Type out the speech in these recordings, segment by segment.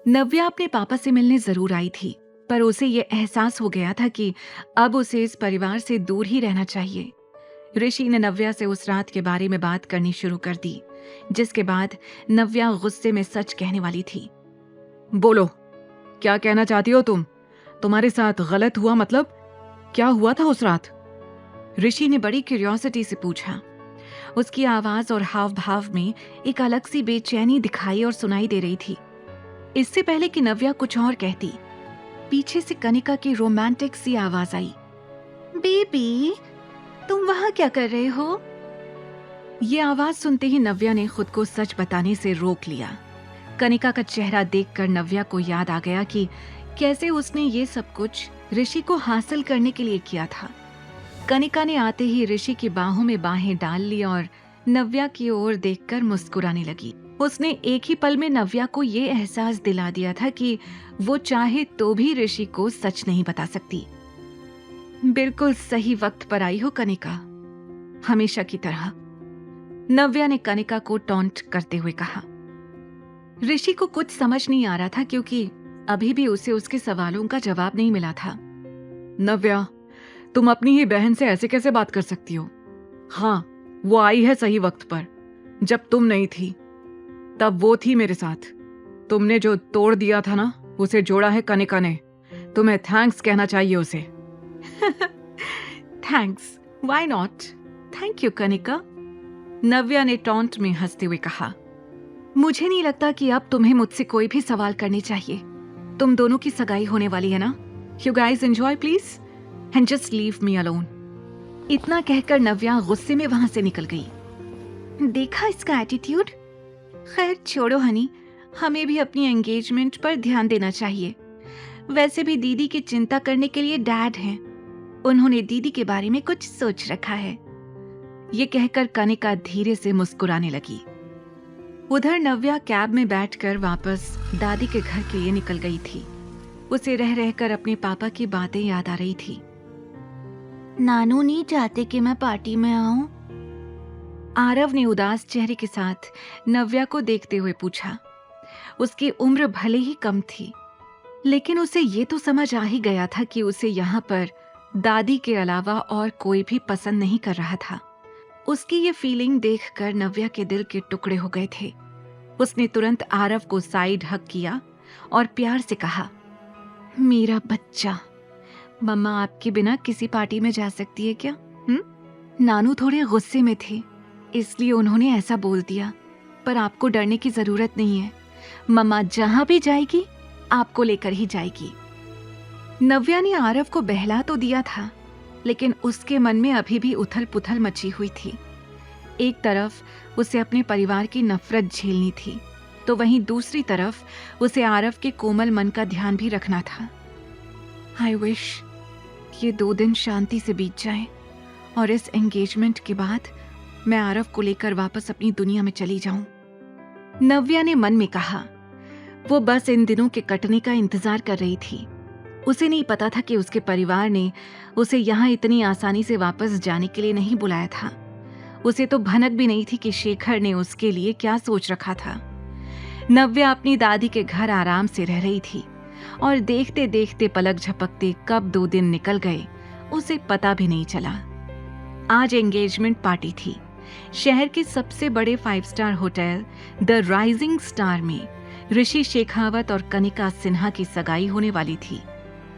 नव्या अपने पापा से मिलने जरूर आई थी, पर उसे ये एहसास हो गया था कि अब उसे इस परिवार से दूर ही रहना चाहिए। ऋषि ने नव्या से उस रात के बारे में बात करनी शुरू कर दी, जिसके बाद नव्या गुस्से में सच कहने वाली थी। बोलो, क्या कहना चाहती हो तुम? तुम्हारे साथ गलत हुआ मतलब? क्या हुआ था उस रात? ऋषि ने बड़ी क्यूरियोसिटी से पूछा। उसकी आवाज और हाव भाव में एक अलग सी बेचैनी दिखाई और सुनाई दे रही थी। इससे पहले कि नव्या कुछ और कहती, पीछे से कनिका की रोमांटिक सी आवाज आई। बेबी, तुम वहां क्या कर रहे हो? ये आवाज सुनते ही नव्या ने खुद को सच बताने से रोक लिया। कनिका का चेहरा देखकर नव्या को याद आ गया कि कैसे उसने ये सब कुछ ऋषि को हासिल करने के लिए किया था। कनिका ने आते ही ऋषि की बाहों में बाहें डाल ली और नव्या की ओर देखकर मुस्कुराने लगी। उसने एक ही पल में नव्या को ये एहसास दिला दिया था कि वो चाहे तो भी ऋषि को सच नहीं बता सकती। बिल्कुल सही वक्त पर आई हो कनिका, हमेशा की तरह, नव्या ने कनिका को टॉन्ट करते हुए कहा। ऋषि को कुछ समझ नहीं आ रहा था क्योंकि अभी भी उसे उसके सवालों का जवाब नहीं मिला था। नव्या, तुम अपनी ही बहन से ऐसे कैसे बात कर सकती हो? हाँ, वो आई है सही वक्त पर। जब तुम नहीं थी तब वो थी मेरे साथ। तुमने जो तोड़ दिया था ना, उसे जोड़ा है कनिका ने। तुम्हें थैंक्स कहना चाहिए उसे। Thanks, why not? Thank you Kanika, Navya ने टॉन्ट में हंसते हुए कहा। मुझे नहीं लगता कि अब तुम्हें मुझसे कोई भी सवाल करने चाहिए। तुम दोनों की सगाई होने वाली है ना? You guys enjoy please and just leave me alone. इतना कहकर नव्या गुस्से में वहां से निकल गई। देखा इसका एटीट्यूड? खैर छोड़ो हनी, हमें भी अपनी एंगेजमेंट पर ध्यान देना चाहिए। वैसे भी दीदी की चिंता करने के लिए डैड हैं। उन्होंने दीदी के बारे में कुछ सोच रखा है। ये कहकर कनिका धीरे से मुस्कुराने लगी। उधर नव्या कैब में बैठकर वापस दादी के घर के लिए निकल गई थी। उसे रह रहकर अपने पापा की बातें याद आ रही थी। नानू नहीं चाहते कि मैं पार्टी में आऊं? आरव ने उदास चेहरे के साथ नव्या को देखते हुए पूछा। उसकी उम्र भले ही कम थी, लेकिन उसे ये तो समझ आ ही गया था कि उसे यहाँ पर दादी के अलावा और कोई भी पसंद नहीं कर रहा था। उसकी ये फीलिंग देखकर नव्या के दिल के टुकड़े हो गए थे। उसने तुरंत आरव को साइड हग किया और प्यार से कहा, मेरा बच्चा, मम्मा आपके बिना किसी पार्टी में जा सकती है क्या? नानू थोड़े गुस्से में थे, इसलिए उन्होंने ऐसा बोल दिया, पर आपको डरने की जरूरत नहीं है। मम्मा जहां भी जाएगी आपको लेकर ही जाएगी। नव्या ने आरव को बहला तो दिया था, लेकिन उसके मन में अभी भी उथल पुथल मची हुई थी। एक तरफ उसे अपने परिवार की नफरत झेलनी थी, तो वहीं दूसरी तरफ उसे आरव के कोमल मन का ध्यान भी रखना था। आई विश ये 2 दिन शांति से बीत जाएं और इस एंगेजमेंट के बाद मैं आरव को लेकर वापस अपनी दुनिया में चली जाऊं, नव्या ने मन में कहा। वो बस इन दिनों के कटने का इंतजार कर रही थी। उसे नहीं पता था कि उसके परिवार ने उसे यहाँ इतनी आसानी से वापस जाने के लिए नहीं बुलाया था। उसे तो भनक भी नहीं थी कि शेखर ने उसके लिए क्या सोच रखा था। नव्या अपनी दादी के घर आराम से रह रही थी और देखते देखते पलक झपकते कब 2 दिन निकल गए उसे पता भी नहीं चला। आज एंगेजमेंट पार्टी थी। शहर के सबसे बड़े 5 star hotel the rising star में ऋषि शेखावत और कनिका सिन्हा की सगाई होने वाली थी।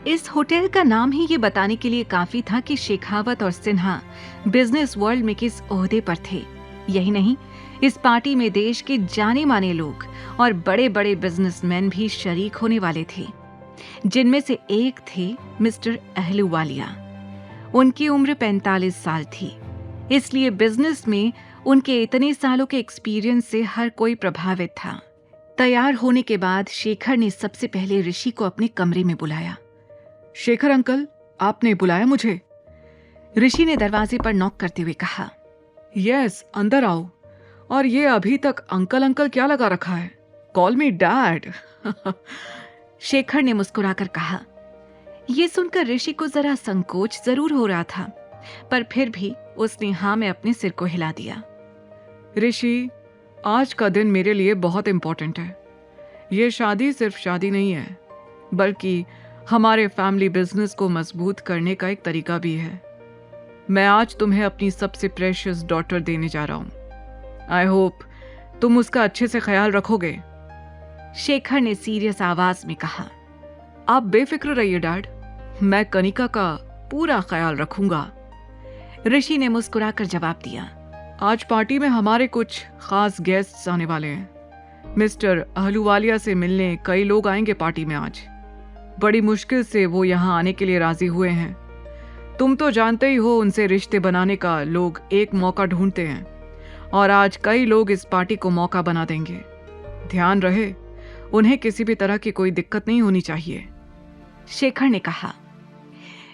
इस होटल का नाम ही ये बताने के लिए काफी था कि शेखावत और सिन्हा बिजनेस वर्ल्ड में किस ओहदे पर थे। यही नहीं, इस पार्टी में देश के जाने माने लोग और बड़े बड़े बिजनेसमैन भी शरीक होने वाले थे, जिनमें से एक थे मिस्टर अहलूवालिया। उनकी उम्र 45 साल थी, इसलिए बिजनेस में उनके इतने सालों के एक्सपीरियंस से हर कोई प्रभावित था। तैयार होने के बाद शेखर ने सबसे पहले ऋषि को अपने कमरे में बुलाया। शेखर अंकल, आपने बुलाया मुझे? ऋषि ने दरवाजे पर नॉक करते हुए कहा। यस, अंदर आओ। और ये अभी तक अंकल अंकल क्या लगा रखा है? Call me dad. शेखर ने मुस्कुराकर कहा। ये सुनकर ऋषि को जरा संकोच जरूर हो रहा था, पर फिर भी उसने हाँ में अपने सिर को हिला दिया। ऋषि, आज का दिन मेरे लिए बहुत इंपॉर्टेंट है। ये शादी सिर्फ शादी नहीं है, बल्कि हमारे फैमिली बिजनेस को मजबूत करने का एक तरीका भी है। मैं आज तुम्हें अपनी सबसे प्रेशियस डॉटर देने जा रहा हूँ। आई होप तुम उसका अच्छे से ख्याल रखोगे। शेखर ने सीरियस आवाज में कहा। आप बेफिक्र रहिए डैड, मैं कनिका का पूरा ख्याल रखूंगा। ऋषि ने मुस्कुराकर जवाब दिया। आज पार्टी में हमारे कुछ खास गेस्ट्स आने वाले हैं। मिस्टर अहलूवालिया से मिलने कई लोग आएंगे पार्टी में आज। बड़ी मुश्किल से वो यहाँ आने के लिए राजी हुए हैं। तुम तो जानते ही हो, उनसे रिश्ते बनाने का लोग एक मौका ढूंढते हैं, और आज कई लोग इस पार्टी को मौका बना देंगे। ध्यान रहे, उन्हें किसी भी तरह की कोई दिक्कत नहीं होनी चाहिए। शेखर ने कहा।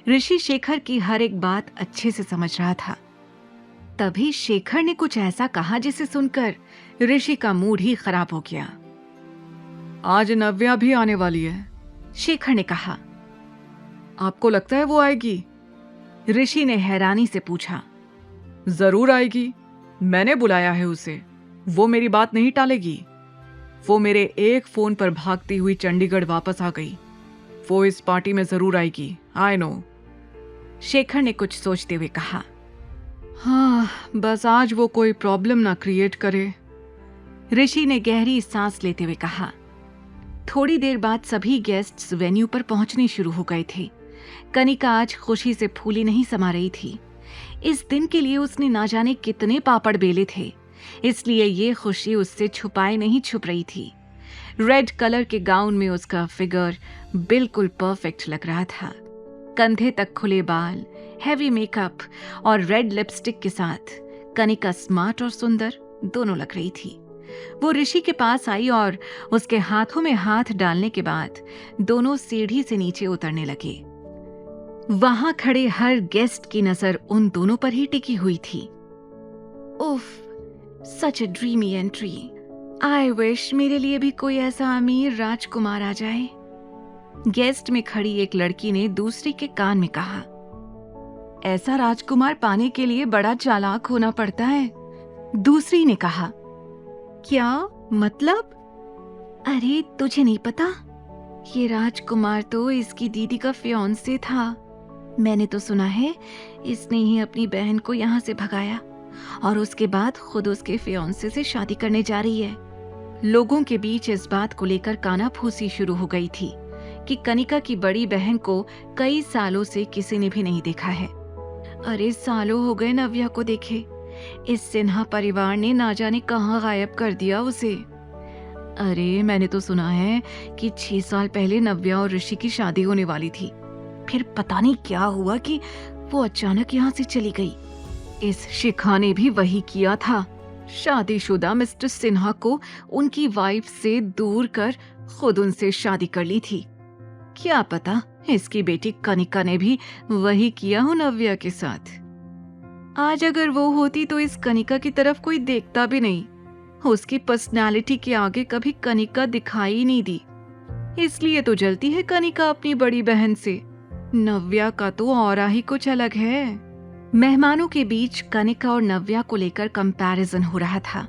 ऋषि शेखर की हर एक बात अच्छे से समझ रहा था। तभी शेखर ने कुछ ऐसा कहा जिसे सुनकर ऋषि का मूड ही खराब हो गया। आज नव्या भी आने वाली है, शेखर ने कहा। आपको लगता है वो आएगी? ऋषि ने हैरानी से पूछा। जरूर आएगी, मैंने बुलाया है उसे। वो मेरी बात नहीं टालेगी। वो मेरे एक फोन पर भागती हुई चंडीगढ़ वापस आ गई। वो इस पार्टी में जरूर आएगी, आई नो। शेखर ने कुछ सोचते हुए कहा। हाँ, बस आज वो कोई प्रॉब्लम ना क्रिएट करे। ऋषि ने गहरी सांस लेते हुए कहा। थोड़ी देर बाद सभी गेस्ट्स वेन्यू पर पहुंचने शुरू हो गए थे। कनिका आज खुशी से फूली नहीं समा रही थी। इस दिन के लिए उसने ना जाने कितने पापड़ बेले थे, इसलिए ये खुशी उससे छुपाए नहीं छुप रही थी। रेड कलर के गाउन में उसका फिगर बिल्कुल परफेक्ट लग रहा था। कंधे तक खुले बाल, हैवी मेकअप और रेड लिपस्टिक के साथ कनिका स्मार्ट और सुंदर दोनों लग रही थी। वो ऋषि के पास आई और उसके हाथों में हाथ डालने के बाद दोनों सीढ़ी से नीचे उतरने लगे। वहां खड़े हर गेस्ट की नजर उन दोनों पर ही टिकी हुई थी। उफ, सच अ ड्रीमी एंट्री। आई विश मेरे लिए भी कोई ऐसा अमीर राजकुमार आ जाए। गेस्ट में खड़ी एक लड़की ने दूसरी के कान में कहा। ऐसा राजकुमार पाने के लिए बड़ा चालाक होना पड़ता है, दूसरी ने कहा। क्या मतलब? अरे तुझे नहीं पता? ये राजकुमार तो इसकी दीदी का फियांसे था। मैंने तो सुना है इसने ही अपनी बहन को यहाँ से भगाया और उसके बाद खुद उसके फियांसे से शादी करने जा रही है। लोगों के बीच इस बात को लेकर कानाफूसी शुरू हो गई थी कि कनिका की बड़ी बहन को कई सालों से किसी ने भी नहीं देखा है। अरे सालों हो गए नव्या को देखे। इस सिन्हा परिवार ने ना जाने कहाँ गायब कर दिया उसे। अरे मैंने तो सुना है कि 6 साल पहले नव्या और ऋषि की शादी होने वाली थी, फिर पता नहीं क्या हुआ कि वो अचानक यहाँ से चली गई। इस शिखा ने भी वही किया था, शादीशुदा मिस्टर सिन्हा को उनकी वाइफ से दूर कर खुद उनसे शादी कर ली थी। क्या पता इसकी बेटी कनिका ने भी वही किया हो नव्या के साथ। आज अगर वो होती तो इस कनिका की तरफ कोई देखता भी नहीं। उसकी पर्सनालिटी के आगे कभी कनिका दिखाई ही नहीं दी, इसलिए तो जलती है कनिका अपनी बड़ी बहन से। नव्या का तो औरा ही कुछ अलग है। मेहमानों के बीच कनिका और नव्या को लेकर कंपैरिजन हो रहा था।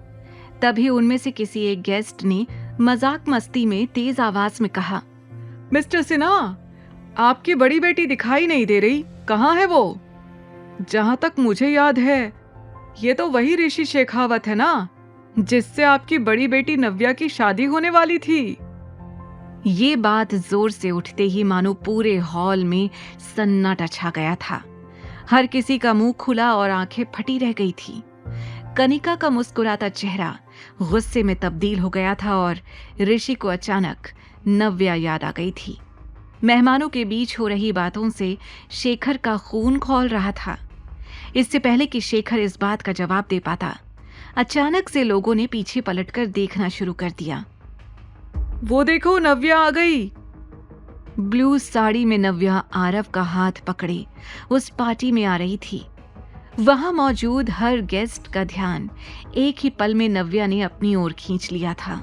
तभी उनमें से किसी एक गेस्ट ने मजाक मस्ती में तेज आवाज में कहा, मिस्टर सिन्हा, आपकी बड़ी बेटी दिखाई नहीं दे रही, कहाँ है वो? जहां तक मुझे याद है ये तो वही ऋषि शेखावत है ना, जिससे आपकी बड़ी बेटी नव्या की शादी होने वाली थी। ये बात जोर से उठते ही मानो पूरे हॉल में सन्नाटा छा गया था। हर किसी का मुंह खुला और आंखें फटी रह गई थी। कनिका का मुस्कुराता चेहरा गुस्से में तब्दील हो गया था और ऋषि को अचानक नव्या याद आ गई थी। मेहमानों के बीच हो रही बातों से शेखर का खून खौल रहा था। इससे पहले कि शेखर इस बात का जवाब दे पाता, अचानक से लोगों ने पीछे पलटकर देखना शुरू कर दिया। वो देखो, नव्या आ गई। ब्लू साड़ी में नव्या आरव का हाथ पकड़े उस पार्टी में आ रही थी। वहां मौजूद हर गेस्ट का ध्यान एक ही पल में नव्या ने अपनी ओर खींच लिया था।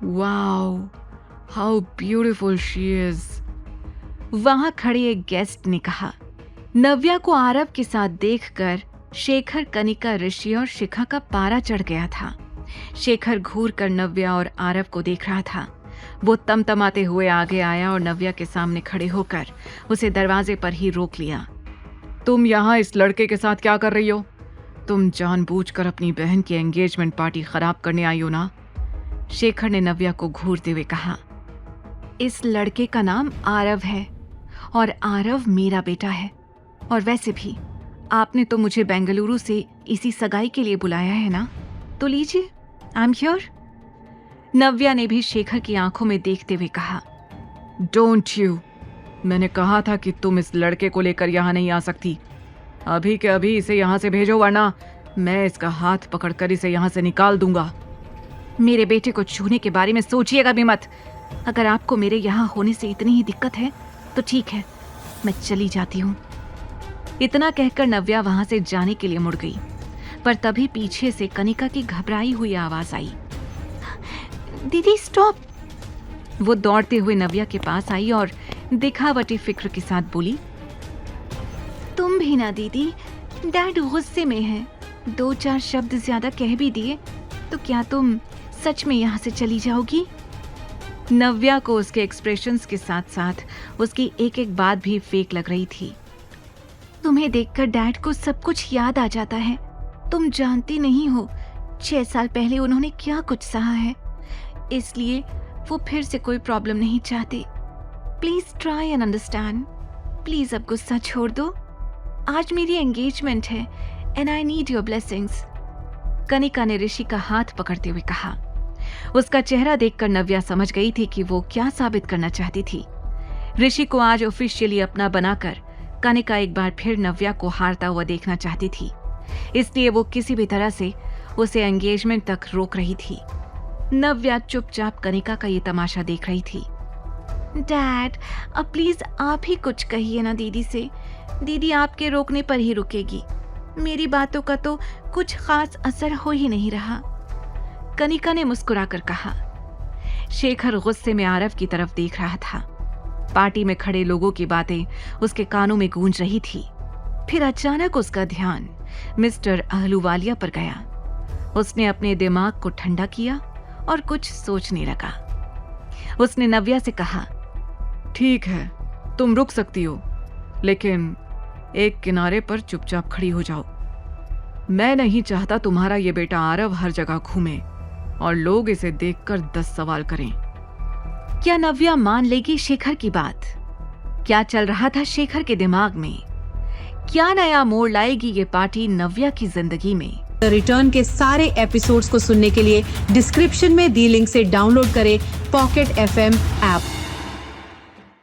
Wow, how beautiful she is. वहां खड़े एक गेस्ट ने कहा। नव्या को आरव के साथ देखकर शेखर, कनिका, ऋषि और शिखा का पारा चढ़ गया था। शेखर घूर कर नव्या और आरव को देख रहा था। वो तमतमाते हुए आगे आया और नव्या के सामने खड़े होकर उसे दरवाजे पर ही रोक लिया। तुम यहाँ इस लड़के के साथ क्या कर रही हो? तुम जानबूझकर अपनी बहन की एंगेजमेंट पार्टी खराब करने आई हो ना? शेखर ने नव्या को घूरते हुए कहा। इस लड़के का नाम आरव है और आरव मेरा बेटा है। और वैसे भी आपने तो मुझे बेंगलुरु से इसी सगाई के लिए बुलाया है ना, तो लीजिए, आई एम हियर। नव्या ने भी शेखर की आंखों में देखते हुए कहा। डोंट यू, मैंने कहा था कि तुम इस लड़के को लेकर यहाँ नहीं आ सकती। अभी के अभी इसे यहाँ से भेजो, वरना मैं इसका हाथ पकड़कर इसे यहाँ से निकाल दूंगा। मेरे बेटे को छूने के बारे में सोचिएगा भी मत। अगर आपको मेरे यहाँ होने से इतनी ही दिक्कत है तो ठीक है, मैं चली जाती हूँ। इतना कहकर नव्या वहां से जाने के लिए मुड़ गई, पर तभी पीछे से कनिका की घबराई हुई आवाज आई। दीदी स्टॉप। वो दौड़ते हुए नव्या के पास आई और दिखावटी फिक्र के साथ बोली, तुम भी ना दीदी, डैड गुस्से में है। 2-4 शब्द ज्यादा कह भी दिए तो क्या तुम सच में यहाँ से चली जाओगी? नव्या को उसके एक्सप्रेशंस के साथ साथ उसकी एक एक बात भी फेक लग रही थी। तुम्हें देखकर डैड को सब कुछ याद आ जाता है। तुम जानती नहीं हो 6 साल पहले उन्होंने क्या कुछ सहा है, इसलिए वो फिर से कोई प्रॉब्लम नहीं चाहते। Please try and understand. Please अब गुस्सा छोड़ दो। आज मेरी एंगेजमेंट है and I need your blessings. Kanika ने ऋषि का हाथ पकड़ते हुए कहा। उसका चेहरा देखकर नव्या समझ गई थी कि वो क्या साबित करना चाहती थी। ऋषि को आज ऑफिशियली अपना बनाकर कनिका एक बार फिर नव्या को हारता हुआ देखना चाहती थी, इसलिए वो किसी भी तरह से उसे एंगेजमेंट तक रोक रही थी। नव्या चुपचाप कनिका का ये तमाशा देख रही थी। डैड, अब प्लीज आप ही कुछ कहिए ना दीदी से। दीदी आपके रोकने पर ही रुकेगी। मेरी बातों का तो कुछ खास असर हो ही नहीं रहा। कनिका ने मुस्कुराकर कहा। शेखर गुस्से में आरव की तरफ देख रहा था। पार्टी में खड़े लोगों की बातें उसके कानों में गूंज रही थी। फिर अचानक उसका ध्यान मिस्टर अहलूवालिया पर गया। उसने अपने दिमाग को ठंडा किया और कुछ सोचने लगा। उसने नव्या से कहा, ठीक है, तुम रुक सकती हो, लेकिन एक किनारे पर चुपचाप खड़ी हो जाओ। मैं नहीं चाहता तुम्हारा ये बेटा आरव हर जगह घूमे और लोग इसे देखकर 10 सवाल करें। क्या नव्या मान लेगी शेखर की बात? क्या चल रहा था शेखर के दिमाग में? क्या नया मोड़ लाएगी ये पार्टी नव्या की जिंदगी में? द रिटर्न के सारे एपिसोड्स को सुनने के लिए डिस्क्रिप्शन में दी लिंक से डाउनलोड करें पॉकेट FM ऐप।